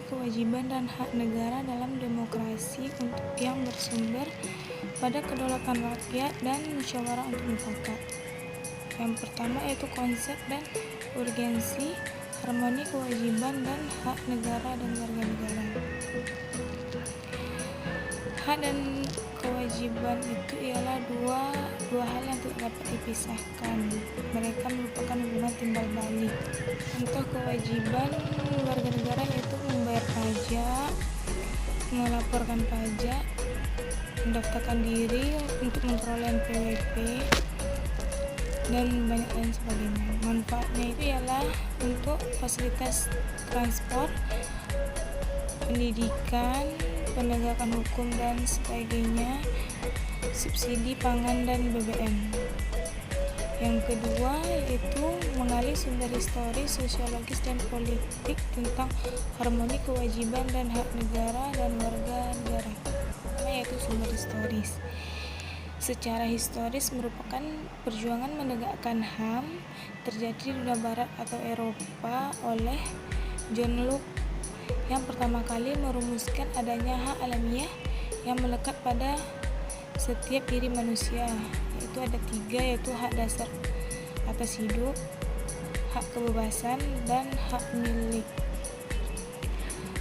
kewajiban dan hak negara dalam demokrasi yang bersumber pada kedaulatan rakyat dan musyawarah untuk mufakat. Yang pertama yaitu konsep dan urgensi harmoni kewajiban dan hak negara dan warga negara. Hak dan kewajiban itu ialah dua hal yang tidak dapat dipisahkan. Mereka merupakan hubungan timbal balik. Contoh kewajiban warga negara yaitu membayar pajak, melaporkan pajak, mendaftarkan diri untuk memperoleh NPWP, dan banyak lain sebagainya. Manfaatnya itu ialah untuk fasilitas transport, pendidikan, penegakan hukum dan sebagainya, subsidi pangan dan BBM. Yang kedua yaitu mengali sumber historis, sosiologis dan politik tentang harmoni kewajiban dan hak negara dan warga negara. Yaitu sumber historis. Secara historis merupakan perjuangan menegakkan HAM terjadi di dunia barat atau Eropa oleh John Locke yang pertama kali merumuskan adanya hak alamiah yang melekat pada setiap diri manusia, yaitu ada 3, yaitu hak dasar atas hidup, hak kebebasan, dan hak milik.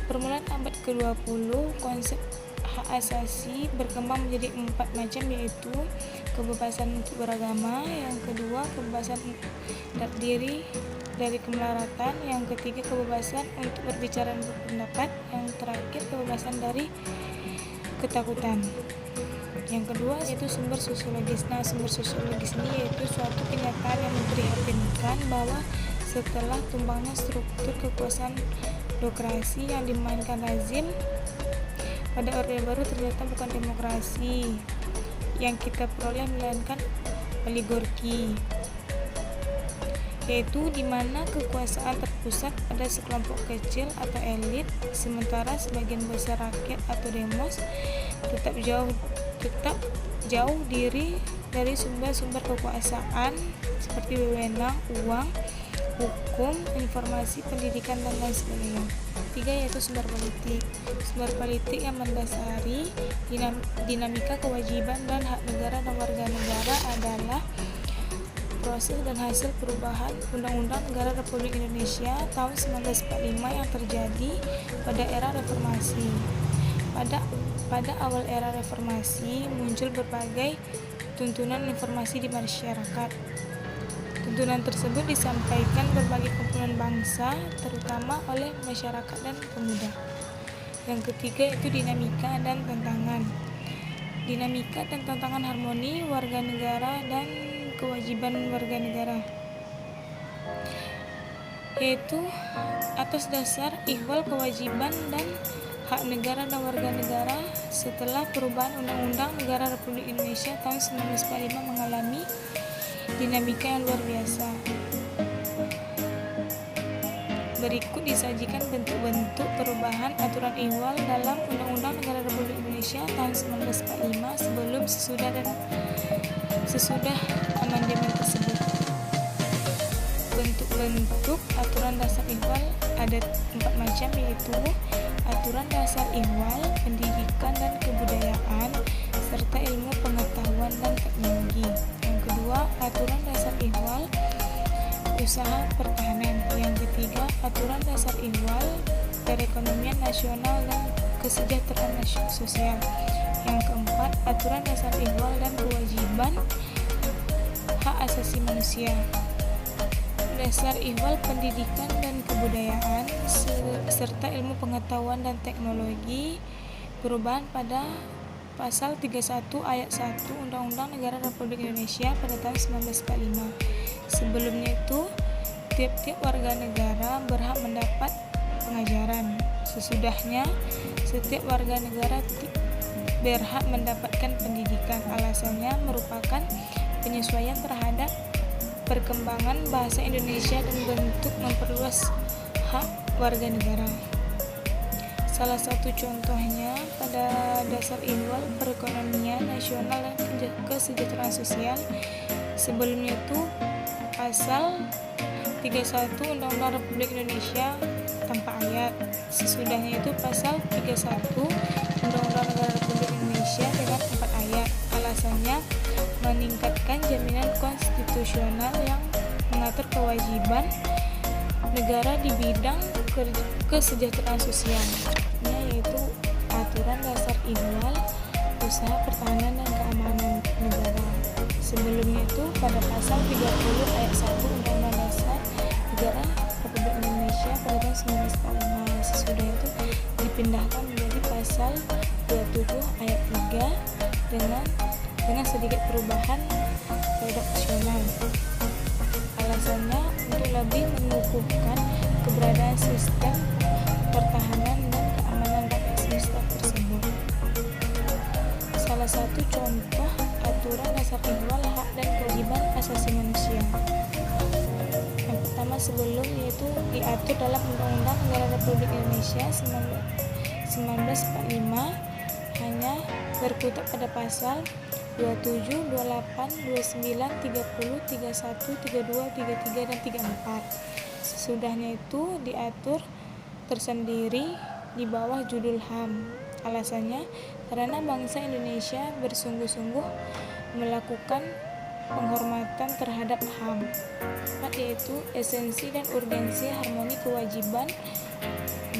Permulaan abad ke-20, konsep hak asasi berkembang menjadi 4 macam, yaitu kebebasan untuk beragama, yang kedua kebebasan terdiri dari kemelaratan, yang ketiga kebebasan untuk berbicara dan berpendapat, yang terakhir kebebasan dari ketakutan. Yang kedua yaitu sumber sosiologis. Nah, sumber sosiologis ini yaitu suatu kenyataan yang memprihatinkan bahwa setelah tumbangnya struktur kekuasaan demokrasi yang dimainkan lazim pada Orde Baru, ternyata bukan demokrasi yang kita peroleh melainkan oligarki, yaitu di mana kekuasaan terpusat pada sekelompok kecil atau elit, sementara sebagian besar rakyat atau demos tetap jauh diri dari sumber-sumber kekuasaan seperti wewenang, uang, hukum, informasi, pendidikan, dan lain sebagainya. 3 yaitu sumber politik. Sumber politik yang mendasari dinamika kewajiban dan hak negara dan warga negara adalah proses dan hasil perubahan Undang-Undang Negara Republik Indonesia tahun 1945 yang terjadi pada era reformasi. Pada awal era reformasi muncul berbagai tuntunan informasi di masyarakat. Tuntunan tersebut disampaikan berbagai kumpulan bangsa, terutama oleh masyarakat dan pemuda. Yang ketiga yaitu dinamika dan tantangan. Dinamika dan tantangan harmoni warga negara dan kewajiban warga negara, yaitu atas dasar ihwal kewajiban dan hak negara dan warga negara setelah perubahan Undang-Undang Negara Republik Indonesia tahun 1945 mengalami dinamika yang luar biasa. Berikut disajikan bentuk-bentuk perubahan aturan ihwal dalam Undang-Undang Negara Republik Indonesia tahun 1945 sebelum, sesudah amandemen tersebut. Bentuk-bentuk aturan dasar ihwal ada 4 macam, yaitu aturan dasar ihwal, pendidikan dan kebudayaan, serta ilmu pengetahuan dan teknologi. Yang kedua, aturan dasar ihwal, usaha pertahanan. Yang ketiga, aturan dasar ihwal, perekonomian nasional dan kesejahteraan sosial. Yang keempat, aturan dasar ihwal dan kewajiban hak asasi manusia. Dasar ihwal pendidikan dan kebudayaan serta ilmu pengetahuan dan teknologi, perubahan pada Pasal 31 Ayat 1 Undang-Undang Negara Republik Indonesia pada tahun 1945. Sebelumnya itu, tiap-tiap warga negara berhak mendapat pengajaran. Sesudahnya, setiap warga negara berhak mendapatkan pendidikan. Alasannya merupakan penyesuaian terhadap perkembangan bahasa Indonesia dan bentuk memperluas hak warga negara. Salah satu contohnya pada dasar ihwal perekonomian nasional dan kesejahteraan sosial. Sebelumnya itu Pasal 31 Undang-Undang Republik Indonesia tanpa ayat. Sesudahnya itu pasal 31 Undang-Undang Negara Republik Indonesia dengan 4 ayat. Alasannya meningkatkan jaminan konstitusional yang mengatur kewajiban negara di bidang kesejahteraan sosial, yaitu aturan dasar ihwal usaha pertahanan dan keamanan negara. Sebelumnya itu pada pasal 30 ayat 1 Undang-Undang Dasar Negara Republik Indonesia pada tahun 1945. Sesudah itu dipindahkan menjadi pasal 27 ayat 3 dengan sedikit perubahan redaksional. Alasannya untuk lebih mengukuhkan keberadaan sistem pertahanan dan keamanan rakyat semesta tersebut. Salah satu contoh aturan dasar ihwal hak dan kewajiban asasi manusia. Yang pertama sebelum yaitu diatur dalam Undang-Undang Negara Republik Indonesia 1945 hanya berkutat pada pasal 27, 28, 29, 30, 31, 32, 33, dan 34. Sesudahnya itu diatur tersendiri di bawah judul HAM. Alasannya karena bangsa Indonesia bersungguh-sungguh melakukan penghormatan terhadap HAM, yaitu esensi dan urgensi harmoni kewajiban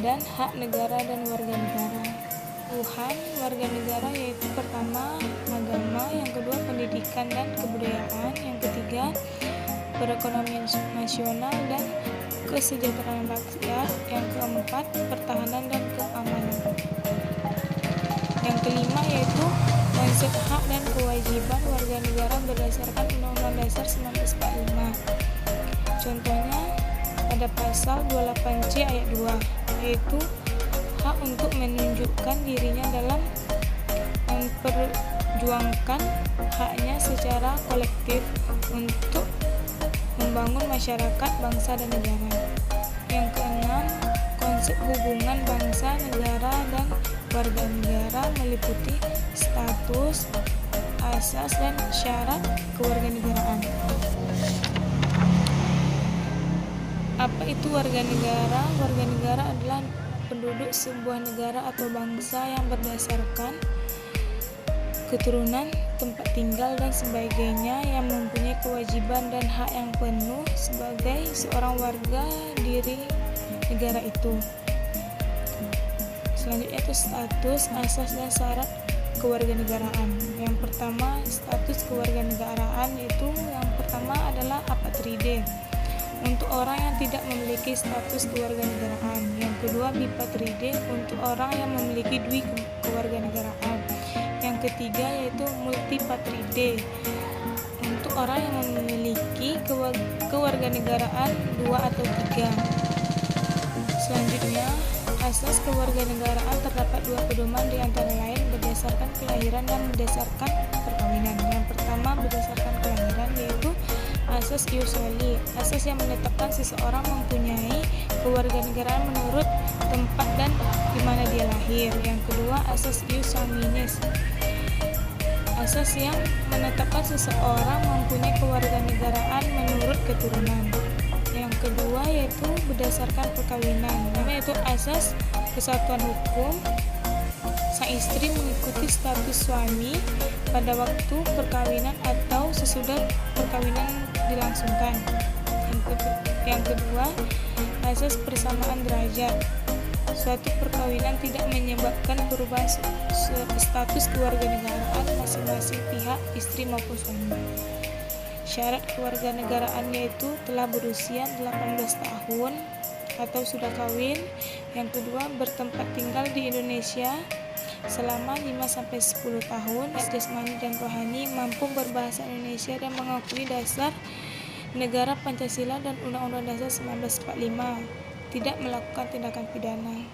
dan hak negara dan warga negara. Tuhan warga negara yaitu pertama agama, yang kedua pendidikan dan kebudayaan, yang ketiga perekonomian nasional dan kesejahteraan rakyat, yang keempat pertahanan dan keamanan, yang kelima yaitu konsep hak dan kewajiban warga negara berdasarkan Undang-Undang Dasar 1945. Contohnya pada pasal 28C ayat 2 yaitu hak untuk menunjukkan dirinya dalam memperjuangkan haknya secara kolektif untuk membangun masyarakat, bangsa, dan negara. Yang keenam, konsep hubungan bangsa, negara, dan warga negara meliputi status, asas, dan syarat kewarganegaraan. Apa itu warga negara? Warga negara adalah penduduk sebuah negara atau bangsa yang berdasarkan keturunan, tempat tinggal, dan sebagainya yang mempunyai kewajiban dan hak yang penuh sebagai seorang warga diri negara itu. Selanjutnya itu status, asas, dan syarat kewarganegaraan. Yang pertama, status kewarganegaraan itu yang pertama adalah apatride, untuk orang yang tidak memiliki status kewarganegaraan. Yang kedua, bipatride, untuk orang yang memiliki dui kewarganegaraan. Yang ketiga yaitu multipatride, untuk orang yang memiliki kewarganegaraan 2 atau 3. Selanjutnya, asas kewarganegaraan terdapat 2 pedoman di antara lain berdasarkan kelahiran dan berdasarkan perkawinan. Yang pertama berdasarkan kelahiran yaitu asas ius soli, asas yang menetapkan seseorang mempunyai kewarganegaraan menurut tempat dan di mana dia lahir. Yang kedua asas ius sanguinis, asas yang menetapkan seseorang mempunyai kewarganegaraan menurut keturunan. Yang kedua yaitu berdasarkan perkawinan, yaitu asas kesatuan hukum. Sang istri mengikuti status suami pada waktu perkawinan atau sesudah perkawinan dilangsungkan. Yang kedua, asas persamaan derajat. Suatu perkawinan tidak menyebabkan perubahan status kewarganegaraan masing-masing pihak, istri maupun suami. Syarat kewarganegaraan yaitu telah berusia 18 tahun atau sudah kawin. Yang kedua, bertempat tinggal di Indonesia selama 5-10 tahun, jasmani dan rohani, mampu berbahasa Indonesia dan mengakui dasar negara Pancasila dan Undang-Undang Dasar 1945, tidak melakukan tindakan pidana.